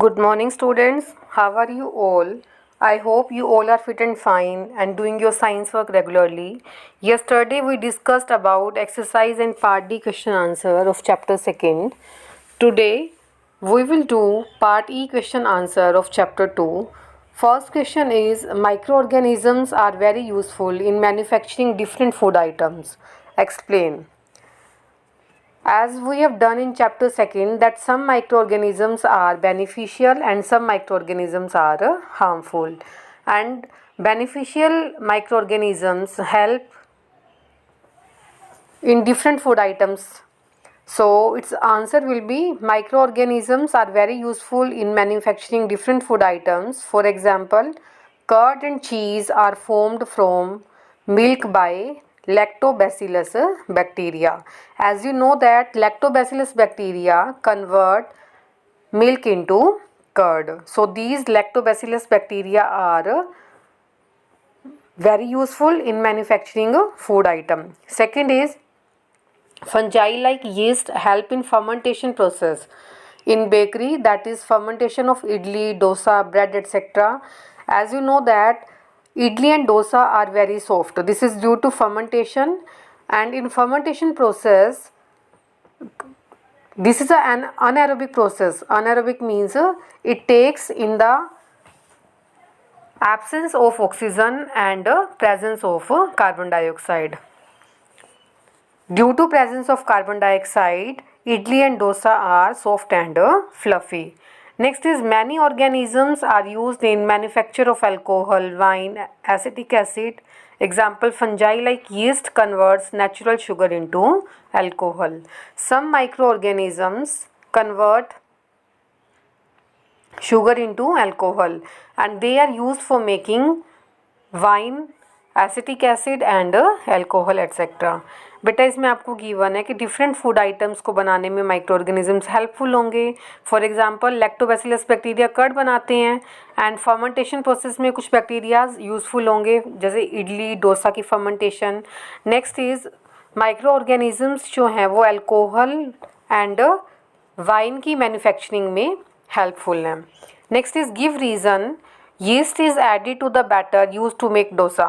Good morning, students. How are you all? I hope you all are fit and fine and doing your science work regularly. Yesterday we discussed about exercise and part D question answer of chapter 2nd. Today we will do part E question answer of chapter 2. First question is microorganisms are very useful in manufacturing different food items. Explain. As we have done in chapter 2nd that some microorganisms are beneficial and some microorganisms are harmful, and beneficial microorganisms help in different food items. So its answer will be microorganisms are very useful in manufacturing different food items. For example, curd and cheese are formed from milk by lactobacillus bacteria. As you know that lactobacillus bacteria convert milk into curd. So these lactobacillus bacteria are very useful in manufacturing a food item. Second is fungi like yeast help in fermentation process in bakery, that is fermentation of idli, dosa, bread, etc. As you know that idli and dosa are very soft. This is due to fermentation, and in fermentation process this is an anaerobic process. Anaerobic means it takes in the absence of oxygen and presence of carbon dioxide. Due to presence of carbon dioxide, idli and dosa are soft and fluffy. Next is many organisms are used in manufacture of alcohol, wine, acetic acid. Example, fungi like yeast converts natural sugar into alcohol. Some microorganisms convert sugar into alcohol and they are used for making wine, acetic acid and alcohol etcetera. बेटा इसमें आपको given है कि different food items को बनाने में microorganisms helpful होंगे. For example lactobacillus bacteria curd बनाते हैं एंड फर्मेंटेशन प्रोसेस में कुछ बैक्टीरियाज यूज़फुल होंगे जैसे इडली डोसा की fermentation. Next is micro organisms जो हैं वो अल्कोहल एंड वाइन की मैन्युफैक्चरिंग में हेल्पफुल हैं. Next is give reason. Yeast is added to the batter used to make dosa.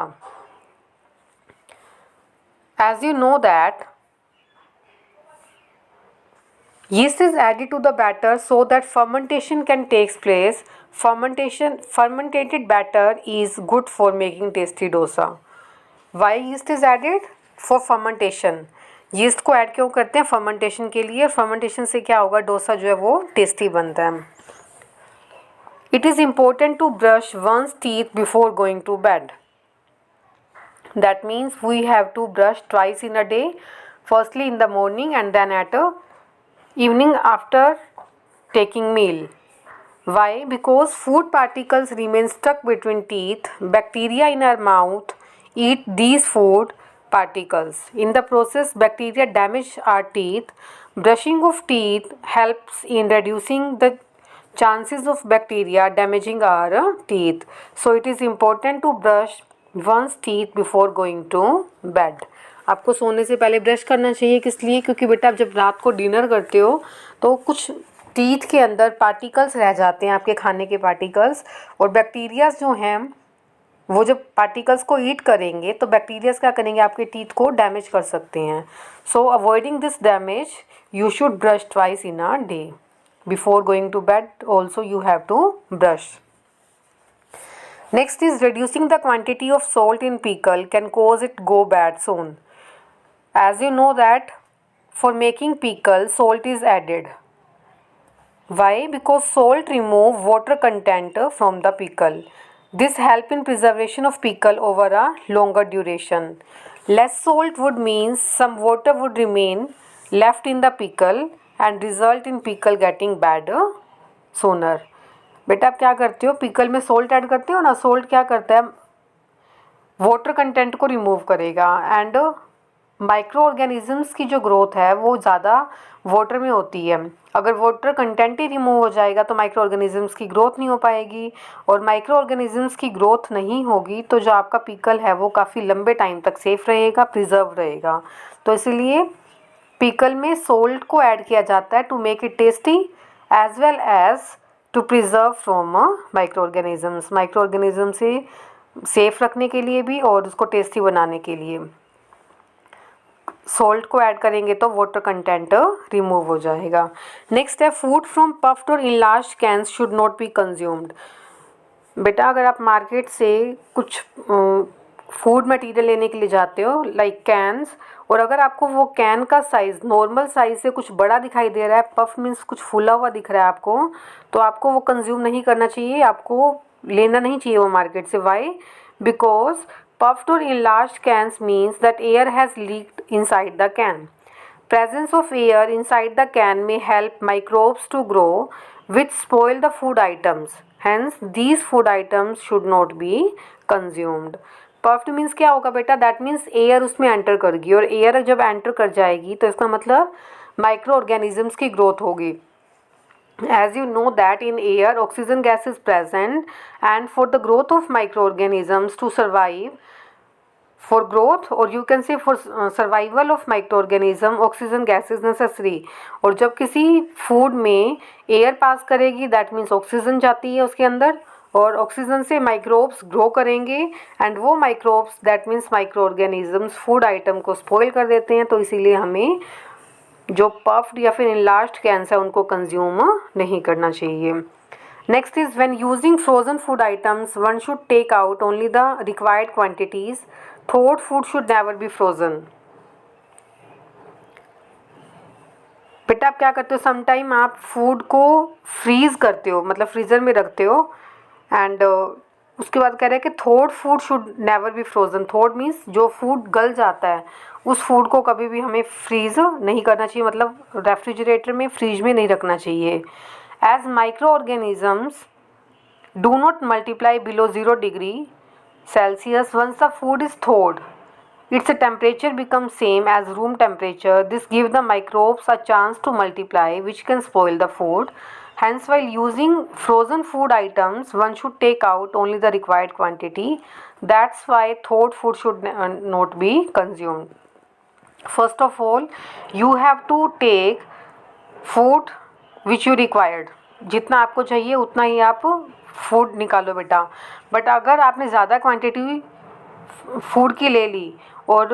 As you know that yeast is added to the batter so that fermentation can take place. Fermented batter is good for making tasty dosa. Why yeast is added? For fermentation. yeast को add क्यों करते हैं? Fermentation के लिए. Fermentation से क्या होगा? डोसा जो है वो टेस्टी बनता है. It is important to brush one's teeth before going to bed. That means we have to brush twice in a day. Firstly in the morning and then at evening after taking meal. Why? Because food particles remain stuck between teeth. Bacteria in our mouth eat these food particles. In the process, bacteria damage our teeth. Brushing of teeth helps in reducing the chances of bacteria damaging our teeth. So it is important to brush one's teeth before going to bed. आपको सोने से पहले brush करना चाहिए. किस लिए? क्योंकि बेटा आप जब रात को डिनर करते हो तो कुछ टीथ के अंदर पार्टिकल्स रह जाते हैं, आपके खाने के पार्टिकल्स, और बैक्टीरियाज जो हैं वो जब पार्टिकल्स को ईट करेंगे तो बैक्टीरियाज क्या करेंगे? आपके टीथ को डैमेज कर सकते हैं. So avoiding this damage you should brush twice in a day. Before going to bed also you have to brush. Next is reducing the quantity of salt in pickle can cause it go bad soon. As you know that for making pickle salt is added. Why? Because salt remove water content from the pickle. This help in preservation of pickle over a longer duration. Less salt would mean some water would remain left in the pickle and result in pickle getting bad sooner. बेटा आप क्या करते हो? Pickle में salt add करते हो ना. Salt क्या करता है? वाटर कंटेंट को रिमूव करेगा एंड माइक्रो ऑर्गेनिजम्स की जो ग्रोथ है वो ज़्यादा वाटर में होती है. अगर वाटर कंटेंट ही रिमूव हो जाएगा तो माइक्रो ऑर्गेनिजम्स की ग्रोथ नहीं हो पाएगी, और माइक्रो ऑर्गेनिजम्स की ग्रोथ नहीं होगी तो जो आपका पिकल है वो काफ़ी लंबे टाइम तक सेफ रहेगा, प्रिजर्व रहेगा. तो इसलिए पिकल में सोल्ट को ऐड किया जाता है to make it tasty as well as to preserve from microorganisms, microorganism से सेफ रखने के लिए भी और उसको टेस्टी बनाने के लिए। सॉल्ट को ऐड करेंगे तो वाटर कंटेंट रिमूव हो जाएगा। नेक्स्ट है फूड फ्रॉम पफ्ड और enlarged cans should not be consumed. बेटा अगर आप मार्केट से कुछ फूड मटेरियल लेने के लिए जाते हो लाइक कैन्स, और अगर आपको वो कैन का साइज़ नॉर्मल साइज़ से कुछ बड़ा दिखाई दे रहा है, पफ मीन्स कुछ फूला हुआ दिख रहा है आपको, तो आपको वो कंज्यूम नहीं करना चाहिए, आपको लेना नहीं चाहिए वो मार्केट से। Why? Because puffed or enlarged cans means that air has leaked inside the can. Presence of air inside the can may help microbes to grow, which spoil the food items. Hence, these food items should not be consumed. Puffed means क्या होगा बेटा? That means air उसमें enter करेगी, और air जब enter कर जाएगी तो इसका मतलब माइक्रो ऑर्गेनिजम्स की ग्रोथ होगी। As you know that in air oxygen gas is present, and for the growth of microorganisms to survive, for growth or you can say for survival of microorganism oxygen gas is necessary। और जब किसी food में air pass करेगी that means oxygen जाती है उसके अंदर, और ऑक्सीजन से माइक्रोब्स ग्रो करेंगे, एंड वो microbes that means micro organisms food item को स्पॉइल कर देते हैं। तो इसीलिए हमें जो पफ्ड या फिर इनलार्ज्ड कैंस है उनको कंज्यूम नहीं करना चाहिए। Next is when using frozen food items one should take out only the required quantities. Thawed food should never be frozen. बेटा आप क्या करते हो, समटाइम आप फूड को फ्रीज करते हो, मतलब फ्रीज़र में रखते हो, एंड उसके बाद कह रहे हैं कि thawed food should never be frozen. Thawed means जो फूड गल जाता है उस फूड को कभी भी हमें फ्रीज नहीं करना चाहिए, मतलब रेफ्रिजरेटर में फ्रीज में नहीं रखना चाहिए। As microorganisms do not multiply below 0 degree Celsius once the food is thawed. Its temperature becomes same as room temperature. This gives the microbes a chance to multiply, which can spoil the food. Hence, while using frozen food items, one should take out only the required quantity. That's why thawed food should not be consumed. First of all, you have to take food which you required. जितना आपको चाहिए उतना ही आप food निकालो बेटा। But अगर आपने ज़्यादा क्वांटिटी फूड की ले ली और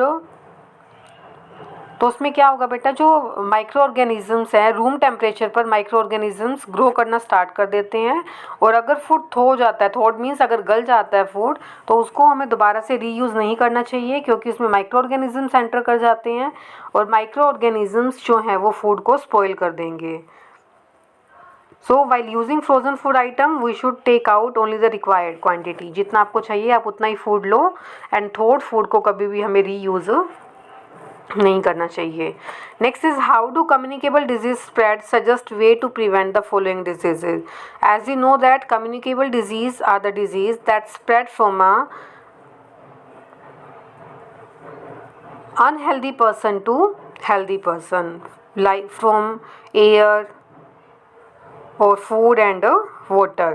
तो उसमें क्या होगा बेटा, जो माइक्रो ऑर्गेनिजम्स हैं रूम टेम्परेचर पर माइक्रो ऑर्गेनिजम्स ग्रो करना स्टार्ट कर देते हैं, और अगर फूड थो जाता है, थॉड मीन्स अगर गल जाता है फूड, तो उसको हमें दोबारा से रीयूज़ नहीं करना चाहिए क्योंकि उसमें माइक्रो ऑर्गेनिजम्स एंटर कर जाते हैं, और माइक्रो ऑर्गेनिजम्स जो हैं वो फूड को स्पॉइल कर देंगे। So while using frozen food item we should take out only the required quantity. जितना आपको चाहिए आप उतना ही फूड लो, एंड थॉड फूड को कभी भी हमें रीयूज़ नहीं करना चाहिए। Next is how do communicable disease spread, suggest way to prevent the following diseases. As you know that communicable disease are the disease that spread from a unhealthy person to healthy person, like from air or food and water.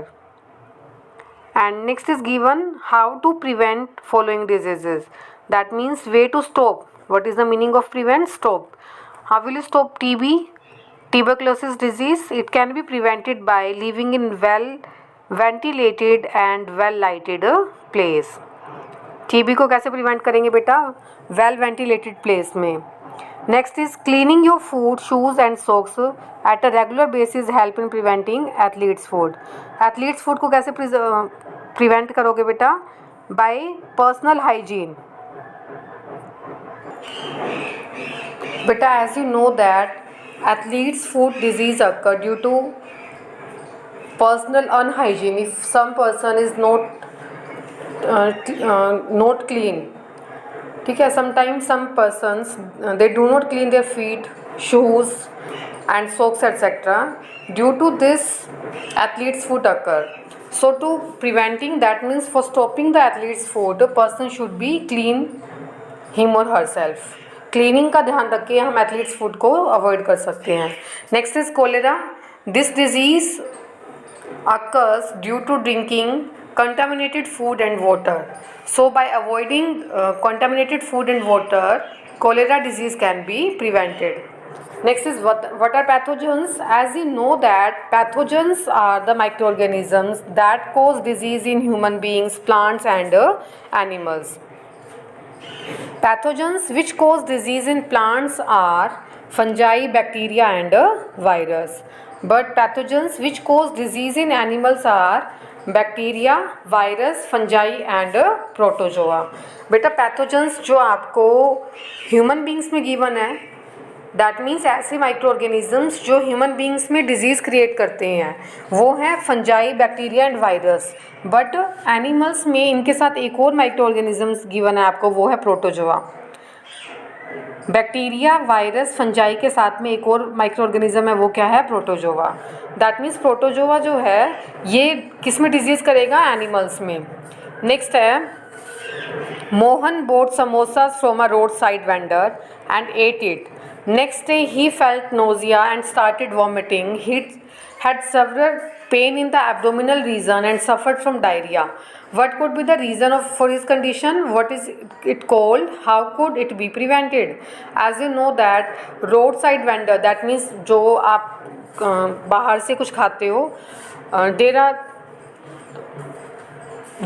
And next is given how to prevent following diseases. That means way to stop. What is the meaning of prevent? Stop. How will you stop TB, tuberculosis disease? It can be prevented by living in well ventilated and well lighted place. TB को कैसे prevent करेंगे बेटा, well ventilated place में। Next is cleaning your foot shoes and socks at a regular basis help in preventing athlete's foot. Athlete's foot को कैसे prevent करोगे बेटा, by personal hygiene. बेटा as you know that athlete's foot disease occur due to personal unhygiene if some person is not clean, ठीक है। sometimes some persons they do not clean their feet, shoes and socks etc. due to this athlete's food occur. So to preventing, that means for stopping the athlete's food, a person should be clean him or herself. Cleaning का ध्यान रख के हम athletes foot को avoid कर सकते हैं। Next is cholera. This disease occurs due to drinking contaminated food and water. So by avoiding contaminated food and water, cholera disease can be prevented. Next is what are pathogens? As you know that pathogens are the microorganisms that cause disease in human beings, plants and animals. Pathogens which cause disease in plants are fungi, bacteria and virus. But pathogens which cause disease in animals are bacteria, virus, fungi and protozoa. बेटा pathogens जो आपको human beings में given है, that means ऐसे micro organisms जो human beings में disease create करते हैं, वो हैं fungi, bacteria and virus. But animals में इनके साथ एक और माइक्रो ऑर्गेनिजम्स गिवन है आपको, वो है प्रोटोजोआ. बैक्टीरिया, वायरस, फंजाई के साथ में एक और माइक्रो ऑर्गेनिज्म है, वो क्या है? प्रोटोजोआ. दैट मीन्स प्रोटोजोआ जो है ये किस में डिजीज़ करेगा? एनिमल्स में. नेक्स्ट है Mohan bought samosas from a roadside vendor and ate it. Next day he felt nausea and started vomiting. He had severe pain in the abdominal region and suffered from diarrhea. What could be the reason for his condition? What is it called? How could it be prevented? As you know that roadside vendor, that means जो आप बाहर से कुछ खाते हो, they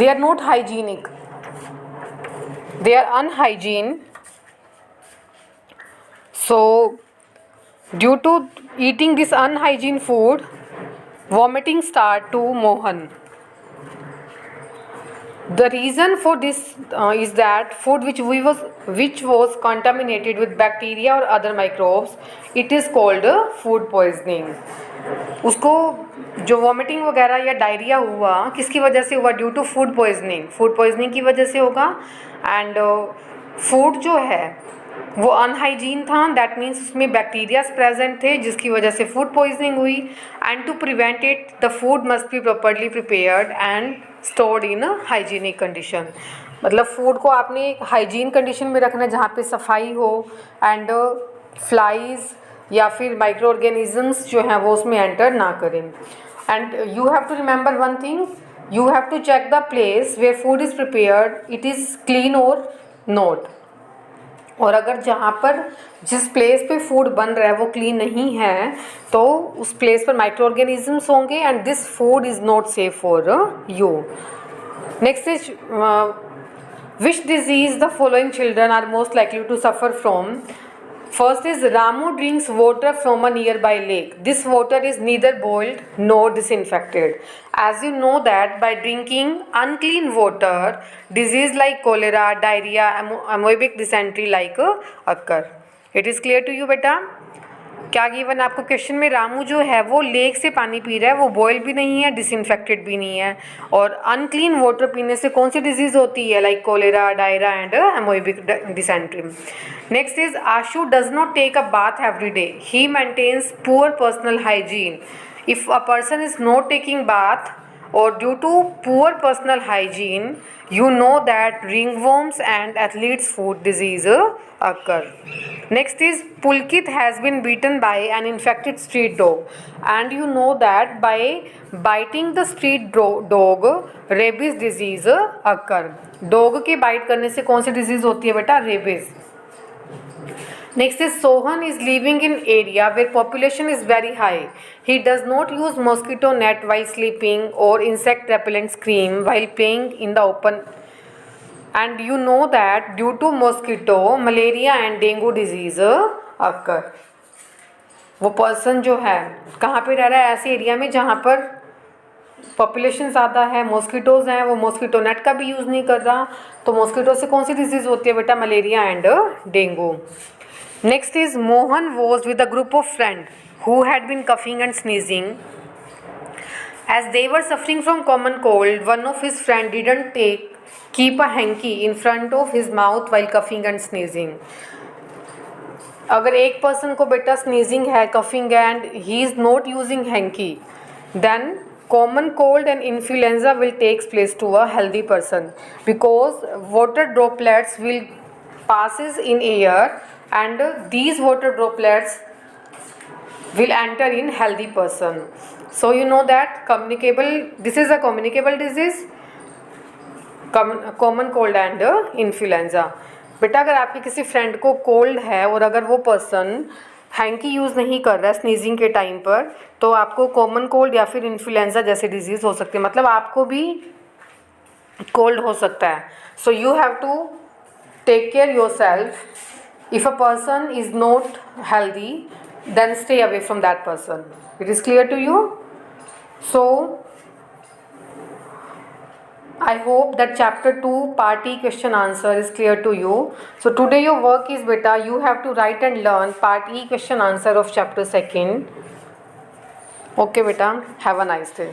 are not hygienic. They are unhygiene. So due to eating this unhygiene food, vomiting start to Mohan. The reason for this is that food which was contaminated with bacteria or other microbes, it is called food poisoning. उसको जो vomiting वगैरह या diarrhoea हुआ किसकी वजह से हुआ? Due to food poisoning. Food poisoning की वजह से होगा. एंड फूड जो है वो अनहाइजीन था, दैट मीन्स उसमें बैक्टीरियाज प्रेजेंट थे जिसकी वजह से फूड पॉइजनिंग हुई. And to prevent it the food must be properly prepared and stored in hygienic condition. मतलब फूड को आपने हाइजीन कंडीशन में रखना है जहाँ पे सफाई हो एंड फ्लाइज या फिर माइक्रो ऑर्गेनिजम्स जो हैं वो उसमें एंटर ना करें. And you have to remember one thing, you have to check the place where food is prepared, it is clean और नॉट. और अगर जहाँ पर जिस प्लेस पे फूड बन रहा है वो क्लीन नहीं है तो उस प्लेस पर माइक्रो ऑर्गेनिजम्स होंगे and this food is not safe for you. Next is which disease the following children are most likely to suffer from? First is Ramu drinks water from a nearby lake. This water is neither boiled nor disinfected. As you know that by drinking unclean water, disease like cholera, diarrhea, amoebic dysentery like occur. It is clear to you beta? क्या given आपको question में? रामू जो है वो lake से पानी P रहा है, वो बॉयल भी नहीं है, डिसइंफेक्टेड भी नहीं है. और अनक्लीन वाटर पीने से कौन सी डिजीज़ होती है? Like cholera, diarrhoea and amoebic dysentery. Next is Ashu does not take a bath every day. He maintains poor personal hygiene. If a person is not taking bath or due to poor personal hygiene, you know that ringworms and athlete's foot disease occur. Next is Pulkit has been beaten by an infected street dog, and you know that by biting the street dog rabies disease occur. Dog के bite करने से कौन सी disease होती है बेटा? rabies. Next is Sohan is living in area where population is very high. He does not use mosquito net while sleeping or insect repellent cream while playing in the open. And you know that due to mosquito, malaria and dengue disease occur. वो person जो है कहाँ पे रह रहा है? ऐसे area में जहाँ पर पॉपुलेशन ज़्यादा है, मॉस्किटोज़ हैं, वो मॉस्किटो नेट का भी यूज़ नहीं कर रहा. तो मॉस्किटो से कौन सी डिजीज़ होती है बेटा? Malaria and dengue. Next is Mohan was with a group of friends who had been coughing and sneezing. As they were suffering from common cold, one of his friends didn't keep a hanky in front of his mouth while coughing and sneezing. अगर एक person को बेटा sneezing है, coughing है and he is not using hanky, then common cold and influenza will takes place to a healthy person because water droplets will passes in air and these water droplets will enter in healthy person. So you know that this is a communicable disease, common cold and influenza. बेटा अगर आपके किसी friend को cold है और अगर वो person hanky use नहीं कर रहा है स्नीजिंग के टाइम पर, तो आपको कॉमन कोल्ड या फिर इन्फ्लुएंजा जैसे डिजीज़ हो सकती है, मतलब आपको भी कोल्ड हो सकता है. So you have to take care yourself. If a person is not healthy then stay away from that person. It is clear to you? So I hope that chapter 2 part E question answer is clear to you. So today your work is beta, you have to write and learn part E question answer of chapter 2. Okay beta, have a nice day.